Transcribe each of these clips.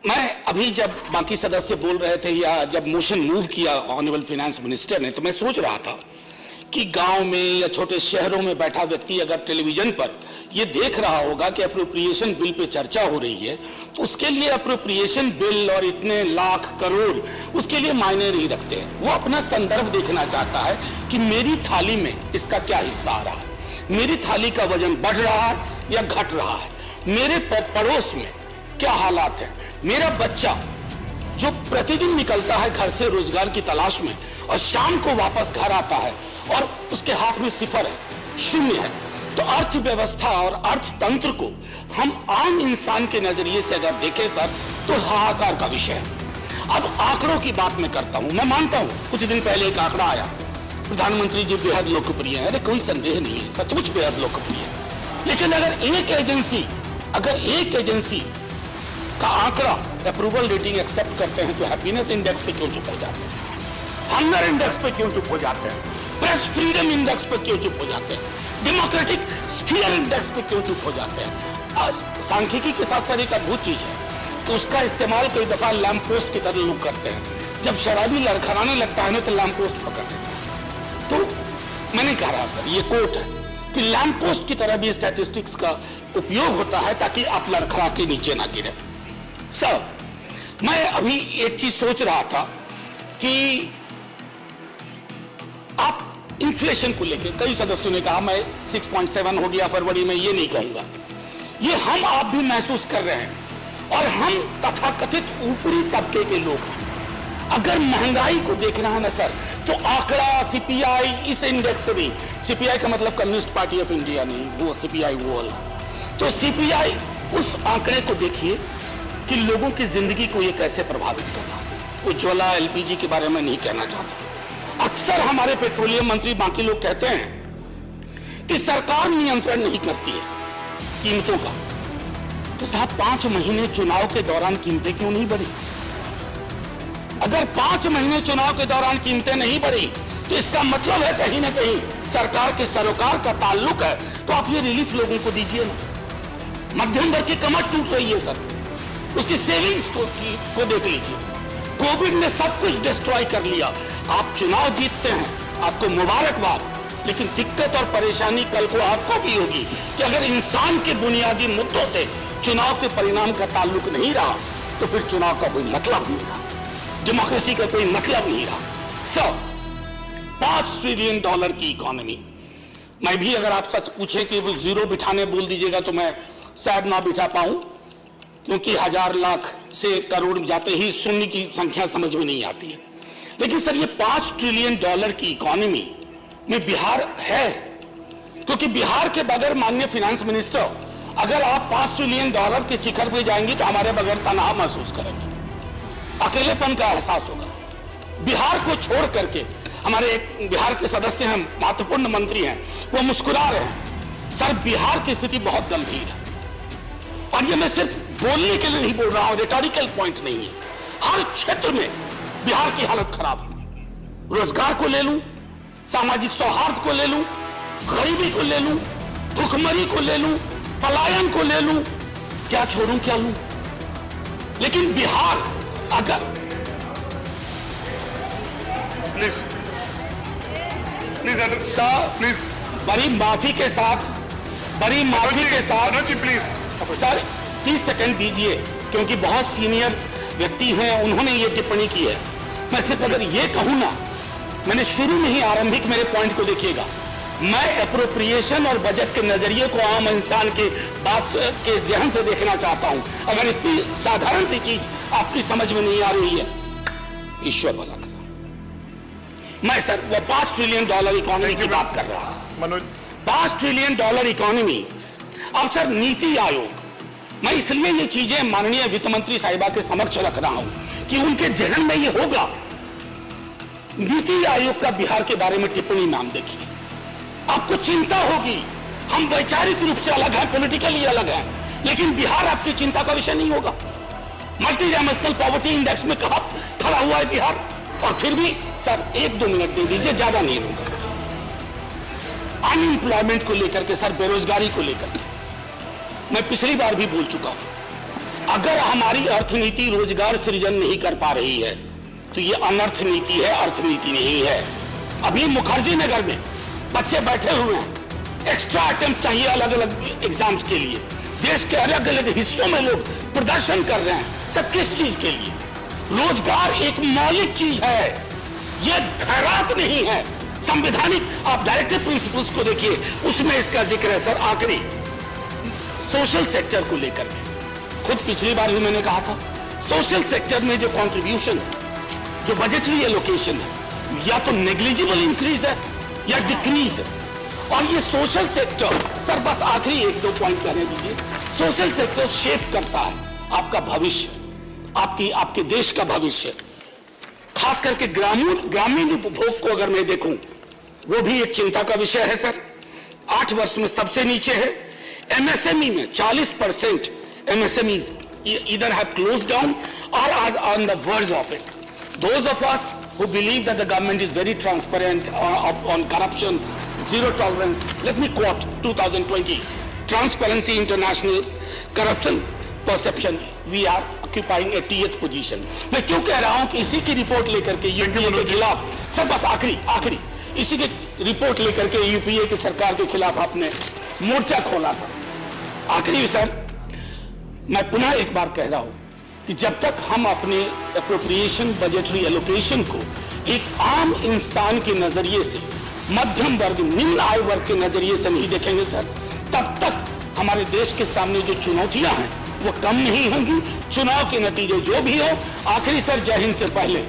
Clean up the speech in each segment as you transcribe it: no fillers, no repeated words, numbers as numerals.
मैं अभी जब बाकी सदस्य बोल रहे थे या जब मोशन मूव किया ऑनरेबल फाइनेंस मिनिस्टर ने, तो मैं सोच रहा था कि गांव में या छोटे शहरों में बैठा व्यक्ति अगर टेलीविजन पर ये देख रहा होगा कि अप्रोप्रिएशन बिल पे चर्चा हो रही है, तो उसके लिए अप्रोप्रिएशन बिल और इतने लाख करोड़ उसके लिए मायने नहीं रखते हैं। वो अपना संदर्भ देखना चाहता है कि मेरी थाली में इसका क्या हिस्सा आ रहा है, मेरी थाली का वजन बढ़ रहा है या घट रहा है, मेरे पड़ोस में क्या हालात है, मेरा बच्चा जो प्रतिदिन निकलता है घर से रोजगार की तलाश में और शाम को वापस घर आता है और उसके हाथ में सिफर है, शून्य है। तो अर्थव्यवस्था और अर्थतंत्र को हम आम इंसान के नजरिए से अगर देखें सर, तो हाहाकार का विषय है। अब आंकड़ों की बात मैं करता हूं। मैं मानता हूं कुछ दिन पहले एक आंकड़ा आया, प्रधानमंत्री जी बेहद लोकप्रिय है, अरे कोई संदेह नहीं है, सचमुच बेहद लोकप्रिय है। लेकिन अगर एक एजेंसी का आंकड़ा अप्रूवल रेटिंग एक्सेप्ट करते हैं, तो हैप्पीनेस इंडेक्स पे क्यों चुप हो जाते हैं, हंगर इंडेक्स पे क्यों चुप हो जाते हैं, प्रेस फ्रीडम इंडेक्स पे क्यों चुप हो जाते हैं, डेमोक्रेटिक स्फीयर इंडेक्स पे क्यों चुप हो जाते हैं। सांख्यिकी के साथ साथ एक अद्भुत चीज है कि उसका इस्तेमाल कई दफा लैंप पोस्ट की तरह लोग करते हैं। जब शराबी लड़खड़ाने लगता है ना, तो लैंप पोस्ट पकड़ लेते हैं। तो मैंने कहा रहा सर, ये कोट है कि लैंप पोस्ट की तरह भी स्टैटिस्टिक्स का उपयोग होता है ताकि आप लड़खड़ा के नीचे ना गिरे। सर, मैं अभी एक चीज सोच रहा था कि आप इन्फ्लेशन को लेकर, कई सदस्यों ने कहा मैं 6.7 हो गया फरवरी में, ये नहीं कहूंगा, ये हम आप भी महसूस कर रहे हैं और हम तथाकथित ऊपरी तबके के लोग हैं। अगर महंगाई को देखना है ना सर, तो आंकड़ा सीपीआई इस इंडेक्स से नहीं, सीपीआई का मतलब कम्युनिस्ट पार्टी ऑफ इंडिया नहीं, वो सीपीआई वो वाला, तो सीपीआई उस आंकड़े को देखिए कि लोगों की जिंदगी को ये कैसे प्रभावित कर रहा है। उज्ज्वला एलपीजी के बारे में नहीं कहना चाहता। अक्सर हमारे पेट्रोलियम मंत्री बाकी लोग कहते हैं कि सरकार नियंत्रण नहीं करती है कीमतों का, तो साहब 5 महीने चुनाव के दौरान कीमतें क्यों नहीं बढ़ी? अगर 5 महीने चुनाव के दौरान कीमतें नहीं बढ़ी, तो इसका मतलब है कहीं ना कहीं सरकार के सरोकार का ताल्लुक है। तो आप ये रिलीफ लोगों को दीजिए ना। मध्यम वर्ग की कमर टूट रही है सर, उसकी सेविंग्स को देख लीजिए। कोविड ने सब कुछ डिस्ट्रॉय कर लिया। आप चुनाव जीतते हैं, आपको मुबारकबाद, लेकिन दिक्कत और परेशानी कल को आपको भी होगी कि अगर इंसान के बुनियादी मुद्दों से चुनाव के परिणाम का ताल्लुक नहीं रहा, तो फिर चुनाव का कोई मतलब नहीं रहा, डेमोक्रेसी का कोई मतलब नहीं रहा। सर, $5 ट्रिलियन की इकोनॉमी, मैं भी अगर आप सच पूछे कि वो जीरो बिठाने बोल दीजिएगा तो मैं शायद ना बिठा पाऊं, क्योंकि 1000 लाख से करोड़ जाते ही शून्य की संख्या समझ में नहीं आती है। लेकिन सर, ये $5 ट्रिलियन की इकोनॉमी में बिहार है, क्योंकि बिहार के बगैर माननीय फाइनेंस मिनिस्टर, अगर आप $5 ट्रिलियन के शिखर पे जाएंगे तो हमारे बगैर तनाव महसूस करेंगे, अकेलेपन का एहसास होगा। बिहार को छोड़ करके हमारे एक बिहार के सदस्य हैं, महत्वपूर्ण मंत्री हैं, वो मुस्कुरा रहे हैं। सर, बिहार की स्थिति बहुत गंभीर है, और ये मैं सिर्फ बोलने के लिए नहीं बोल रहा हूं, रिटॉरिकल पॉइंट नहीं है। हर क्षेत्र में बिहार की हालत खराब है। रोजगार को ले लूं, सामाजिक सौहार्द को ले लूं, गरीबी को ले लूं, भुखमरी को ले लूं, पलायन को ले लूं, क्या छोड़ूं क्या लूं। लेकिन बिहार अगर प्लीज बड़ी माफी के साथ सर 30 सेकंड दीजिए, क्योंकि बहुत सीनियर व्यक्ति हैं, उन्होंने ये टिप्पणी की है। मैं सिर्फ अगर ये कहूं ना, मैंने शुरू में ही आरंभिक मेरे पॉइंट को देखिएगा, मैं एप्रोप्रिएशन और बजट के नजरिए को आम इंसान के बात के जहन से देखना चाहता हूं। अगर इतनी साधारण सी चीज आपकी समझ में नहीं आ रही है, ईश्वर भला करे। मैं सर वो $5 ट्रिलियन इकोनॉमी की बात कर रहा हूं, $5 ट्रिलियन इकोनॉमी। अब सर, नीति आयोग, मैं इसलिए ये चीजें माननीय वित्त मंत्री साहिबा के समक्ष रख रहा हूं कि उनके जहन में ये होगा। नीति आयोग का बिहार के बारे में टिप्पणी नाम देखिए, आपको चिंता होगी। हम वैचारिक रूप से अलग हैं, पॉलिटिकली अलग हैं, लेकिन बिहार आपकी चिंता का विषय नहीं होगा। मल्टी डायमेंशनल पॉवर्टी इंडेक्स में कहां खड़ा हुआ है बिहार, और फिर भी सर 1-2 मिनट दे दीजिए, ज्यादा नहीं लूंगा। अनएम्प्लॉयमेंट को लेकर के सर, बेरोजगारी को लेकर के मैं पिछली बार भी बोल चुका हूं। अगर हमारी अर्थनीति रोजगार सृजन नहीं कर पा रही है तो ये अनर्थ नीति है, अर्थनीति नहीं है। अभी मुखर्जी नगर में बच्चे बैठे हुए हैं, एक्स्ट्रा अटेम्प्ट चाहिए अलग अलग एग्जाम्स के लिए। देश के अलग अलग हिस्सों में लोग प्रदर्शन कर रहे हैं, सब किस चीज के लिए? रोजगार एक मौलिक चीज है, ये खैरात नहीं है, संवैधानिक। आप डायरेक्टिव प्रिंसिपल्स को देखिए, उसमें इसका जिक्र है सर। आखिरी सोशल सेक्टर को लेकर के, खुद पिछली बार भी मैंने कहा था, सोशल सेक्टर में जो कंट्रीब्यूशन है, जो बजटरी एलोकेशन है, या तो नेग्लिजिबल इंक्रीज है या डिक्रीज है। और ये सोशल सेक्टर सर, बस आखिरी एक दो पॉइंट कहने दीजिए। सोशल सेक्टर शेप करता है आपका भविष्य, आपके देश का भविष्य। खास करके ग्रामीण उपभोग को अगर मैं देखूं, वो भी एक चिंता का विषय है सर। 8 वर्ष में सबसे नीचे है। एमएसएमई में 40% MSMEs either have closed down or are on the verge of it. Those of us who believe that the government is very transparent on corruption, zero tolerance. Let me quote 2020 Transparency International Corruption Perception. We are occupying 80th position. मैं क्यों कह रहा हूं कि इसी की report लेकर के यूपीए के खिलाफ सर, बस आखिरी इसी की रिपोर्ट लेकर के यूपीए की सरकार के खिलाफ आपने मोर्चा खोला था। आखिरी सर, मैं पुनः एक बार कह रहा हूं कि जब तक हम अपने एप्रोप्रिएशन बजटरी एलोकेशन को एक आम इंसान के नजरिए से, मध्यम वर्ग, निम्न आय वर्ग के नजरिए से नहीं देखेंगे सर, तब तक हमारे देश के सामने जो चुनौतियां हैं वो कम नहीं होंगी। चुनाव के नतीजे जो भी हो। आखिरी सर, जय हिंद से पहले,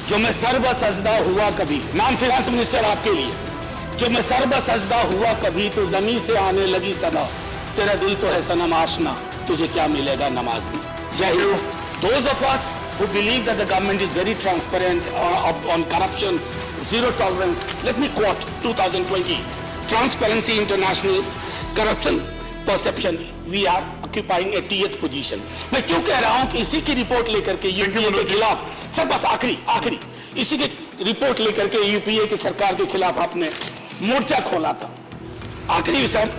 जो मैं सर्वसजदा हुआ कभी, नाम फाइनेंस मिनिस्टर आपके लिए, जो मैं सर्वसजदा हुआ कभी तो जमीन से आने लगी सदा, तेरा दिल तो है सनम आशना, तुझे क्या मिलेगा नमाज में। जय Hind. Those of us who believe that the government is very transparent on corruption, zero tolerance. Let me quote 2020 Transparency International Corruption Perception. We are occupying 80th position. मैं क्यों कह रहा हूं कि इसी की रिपोर्ट लेकर के यूपीए के खिलाफ सर, बस आखिरी इसी की रिपोर्ट लेकर के यूपीए की सरकार के खिलाफ आपने मोर्चा खोला था। आखिरी सर,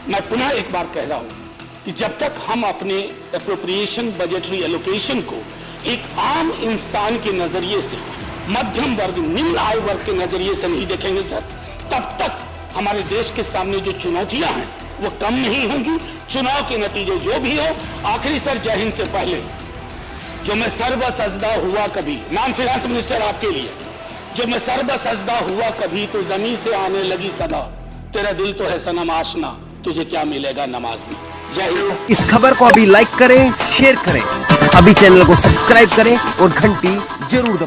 मैं पुनः एक बार कह रहा हूं कि जब तक हम अपने एप्रोप्रिएशन बजटरी एलोकेशन को एक आम इंसान के नजरिए से, मध्यम वर्ग, निम्न आय वर्ग के नजरिए से नहीं देखेंगे सर, तब तक हमारे देश के सामने जो चुनौतियां हैं वो कम नहीं होंगी। चुनाव के नतीजे जो भी हो। आखिरी सर, जय हिंद से पहले, जो मैं सर्वसजदा हुआ कभी, नाम फाइनेंस मिनिस्टर आपके लिए, जो मैं सर्वसजदा हुआ कभी तो जमीन से आने लगी सदा, तेरा दिल तो है सनम आशना, तुझे क्या मिलेगा नमाज में। जय हिंद। इस खबर को अभी लाइक करें, शेयर करें, अभी चैनल को सब्सक्राइब करें और घंटी जरूर दबाएं।